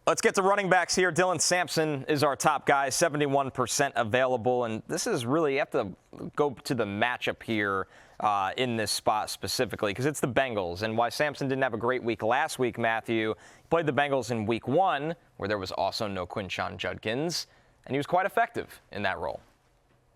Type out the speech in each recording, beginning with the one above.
Let's get to running backs here. Dylan Sampson is our top guy, 71% available. And this is really, you have to go to the matchup here in this spot specifically because it's the Bengals. And why Sampson didn't have a great week last week, Matthew, he played the Bengals in week 1, where there was also no Quinshon Judkins, and he was quite effective in that role.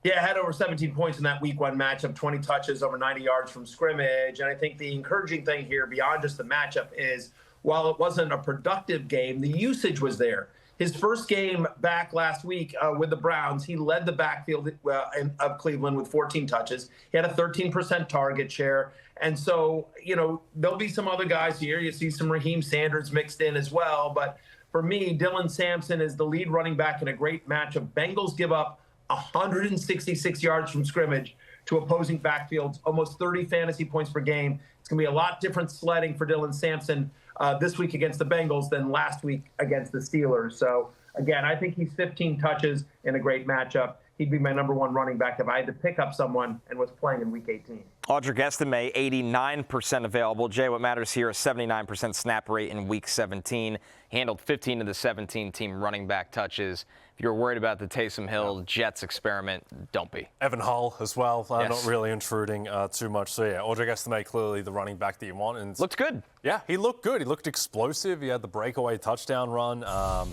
Yeah, had over 17 points in that week 1 matchup, 20 touches, over 90 yards from scrimmage. And I think the encouraging thing here beyond just the matchup is while it wasn't a productive game, the usage was there. His first game back last week with the Browns, he led the backfield of Cleveland with 14 touches. He had a 13% target share. And so, you know, there'll be some other guys here. You see some Raheem Sanders mixed in as well. But for me, Dylan Sampson is the lead running back in a great matchup. Bengals give up 166 yards from scrimmage to opposing backfields, almost 30 fantasy points per game. It's going to be a lot different sledding for Dylan Sampson this week against the Bengals than last week against the Steelers. So, again, I think he's 15 touches in a great matchup. He'd be my number 1 running back if I had to pick up someone and was playing in Week 18. Audric Estime, 89% available. Jay, what matters here is 79% snap rate in Week 17. He handled 15 of the 17 team running back touches. If you're worried about the Taysom Hill Jets experiment, don't be. Evan Hull as well, Yes. not really intruding too much. So, yeah, Audric Estime clearly the running back that you want. And looked good. Yeah, he looked good. He looked explosive. He had the breakaway touchdown run.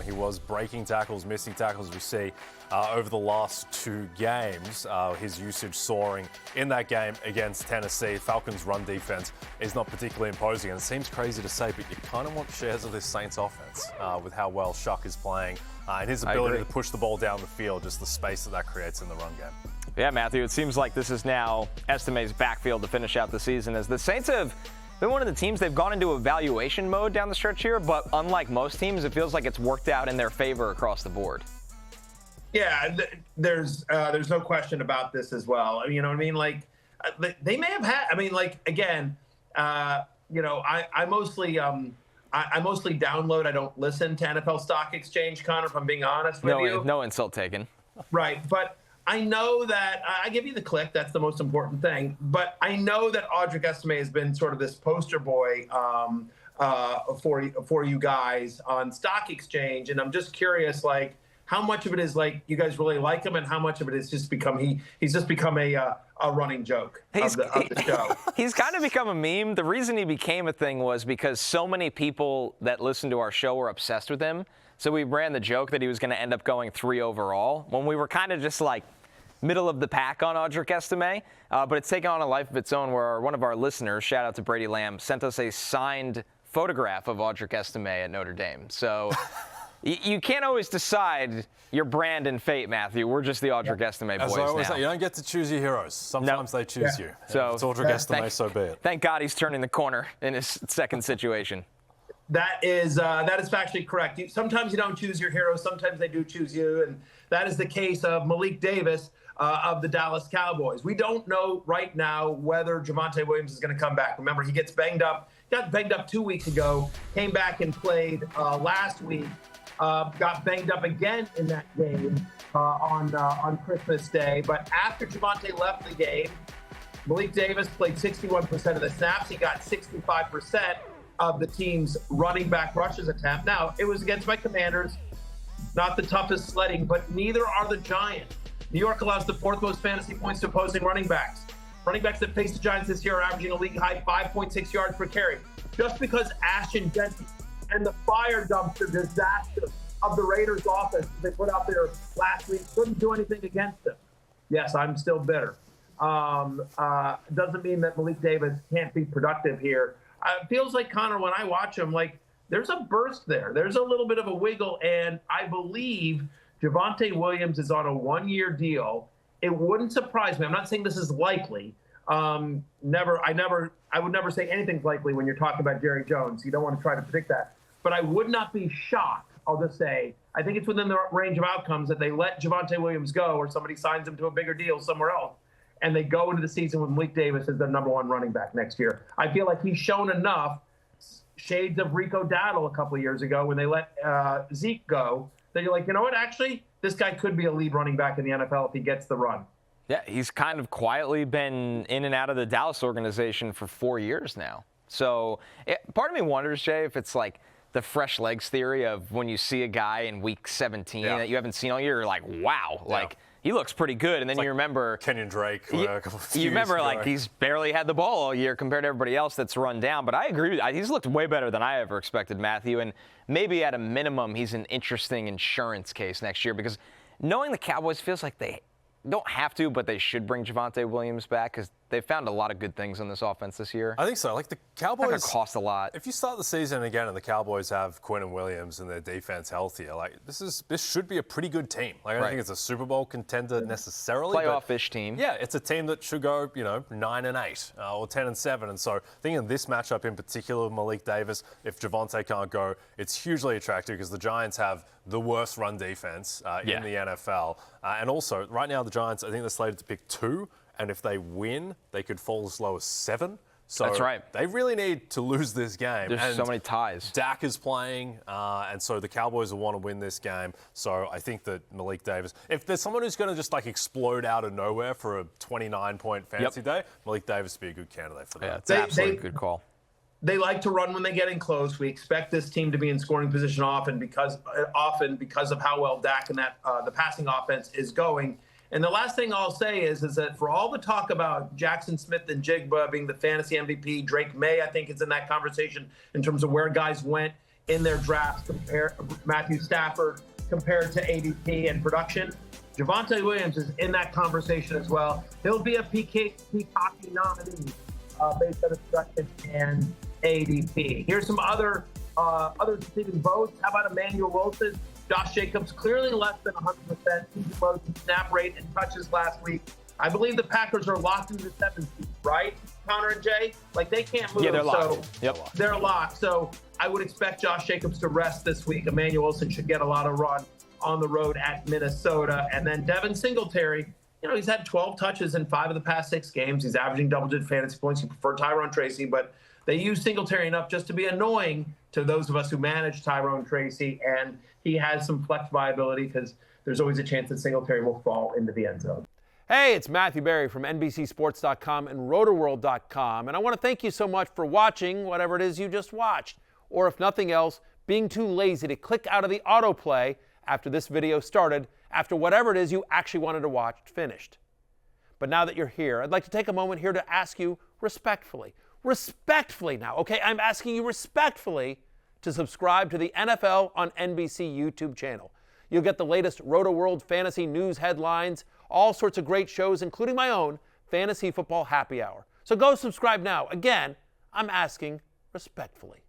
He was breaking tackles, missing tackles, we see over the last 2 games. His usage soaring in that game against Tennessee. Falcons' run defense is not particularly imposing. And it seems crazy to say, but you kind of want shares of this Saints offense with how well Shuck is playing. And his ability to push the ball down the field, just the space that creates in the run game. Yeah, Matthew, it seems like this is now Estime's backfield to finish out the season, as the Saints have been one of the teams they've gone into evaluation mode down the stretch here, but unlike most teams, it feels like it's worked out in their favor across the board. Yeah, there's no question about this as well. You know what I mean? Like, they may have had, I mean, like, again, you know, I mostly download. I don't listen to NFL Stock Exchange, Connor, if I'm being honest with you. No insult taken. Right. But I know that I give you the click. That's the most important thing. But I know that Audric Estime has been sort of this poster boy for you guys on Stock Exchange. And I'm just curious, like, how much of it is like you guys really like him, and how much of it is just become he's just become a running joke of the show. He's kind of become a meme. The reason he became a thing was because so many people that listen to our show were obsessed with him. So we ran the joke that he was going to end up going 3 overall when we were kind of just like middle of the pack on Audric Estime. But it's taken on a life of its own where one of our listeners, shout out to Brady Lamb, sent us a signed photograph of Audric Estime at Notre Dame. So you can't always decide your brand and fate, Matthew. We're just the Audric Estime boys now. You don't get to choose your heroes. Sometimes they choose you. So if it's Audric Estime, so be it. Thank God he's turning the corner in his second situation. That is factually correct. Sometimes you don't choose your heroes. Sometimes they do choose you. And that is the case of Malik Davis of the Dallas Cowboys. We don't know right now whether Javonte Williams is going to come back. Remember, he gets banged up. Got banged up 2 weeks ago. Came back and played last week. Got banged up again in that game on Christmas Day. But after Javonte left the game, Malik Davis played 61% of the snaps. He got 65% of the team's running back rushes attempt. Now, it was against my Commanders, not the toughest sledding, but neither are the Giants. New York allows the 4th most fantasy points to opposing running backs. Running backs that face the Giants this year are averaging a league-high 5.6 yards per carry. Just because Ashton Jenkins and the fire dumpster disaster of the Raiders offense they put out there last week couldn't do anything against them. Yes, I'm still bitter. Doesn't mean that Malik Davis can't be productive here. It feels like, Connor, when I watch him, like there's a burst there. There's a little bit of a wiggle, and I believe Javonte Williams is on a 1-year deal. It wouldn't surprise me. I'm not saying this is likely. I would never say anything's likely when you're talking about Jerry Jones. You don't want to try to predict that. But I would not be shocked, I'll just say, I think it's within the range of outcomes that they let Javonte Williams go or somebody signs him to a bigger deal somewhere else, and they go into the season with Malik Davis as their number 1 running back next year. I feel like he's shown enough, shades of Rico Dowdle a couple of years ago when they let Zeke go, that you're like, you know what, actually, this guy could be a lead running back in the NFL if he gets the run. Yeah, he's kind of quietly been in and out of the Dallas organization for 4 years now. So part of me wonders, Jay, if it's like the fresh legs theory of when you see a guy in week 17 that you haven't seen all year, you're like, wow, like he looks pretty good. And then you remember Kenyon Drake. You remember like he's barely had the ball all year compared to everybody else that's run down. But I agree with you. He's looked way better than I ever expected, Matthew. And maybe at a minimum, he's an interesting insurance case next year because knowing the Cowboys feels like they don't have to, but they should bring Javonte Williams back because they've found a lot of good things in this offense this year. I think so. Like the Cowboys, it's not gonna cost a lot. If you start the season again and the Cowboys have Quinn and Williams and their defense healthier, like this should be a pretty good team. Like I don't think it's a Super Bowl contender necessarily. Playoff-ish team. Yeah, it's a team that should go 9-8 or 10-7. And so I think in this matchup in particular, Malik Davis, if Javonte can't go, it's hugely attractive because the Giants have the worst run defense in the NFL. And also, right now the Giants, I think they're slated to pick 2. And if they win, they could fall as low as 7. So that's right. They really need to lose this game. There's so many ties. Dak is playing, and so the Cowboys will want to win this game. So I think that Malik Davis, if there's someone who's going to just like explode out of nowhere for a 29-point fantasy day, Malik Davis would be a good candidate for that. Yeah, it's absolutely a good call. They like to run when they get in close. We expect this team to be in scoring position often because of how well Dak and the passing offense is going. And the last thing I'll say is that for all the talk about Jackson Smith and Jigba being the fantasy MVP, Drake May, I think, is in that conversation in terms of where guys went in their drafts, Matthew Stafford compared to ADP and production. Javonte Williams is in that conversation as well. He'll be a Peacocky nominee based on his production and ADP. Here's some other receiving votes. How about Emmanuel Wilson? Josh Jacobs clearly less than 100%. Snap rate and touches last week. I believe the Packers are locked into the 7th seed, right, Connor and Jay? Like they can't move. Yeah, they're locked. So they're locked. So I would expect Josh Jacobs to rest this week. Emmanuel Wilson should get a lot of run on the road at Minnesota. And then Devin Singletary, he's had 12 touches in 5 of the past 6 games. He's averaging double-digit fantasy points. You prefer Tyrone Tracy, but they use Singletary enough just to be annoying to those of us who manage Tyrone Tracy, and he has some flex viability because there's always a chance that Singletary will fall into the end zone. Hey, it's Matthew Berry from NBCSports.com and RotoWorld.com, and I want to thank you so much for watching whatever it is you just watched, or if nothing else, being too lazy to click out of the autoplay after this video started, after whatever it is you actually wanted to watch finished. But now that you're here, I'd like to take a moment here to ask you respectfully now, okay? I'm asking you respectfully to subscribe to the NFL on NBC YouTube channel. You'll get the latest Roto-World fantasy news headlines, all sorts of great shows, including my own Fantasy Football Happy Hour. So go subscribe now. Again, I'm asking respectfully.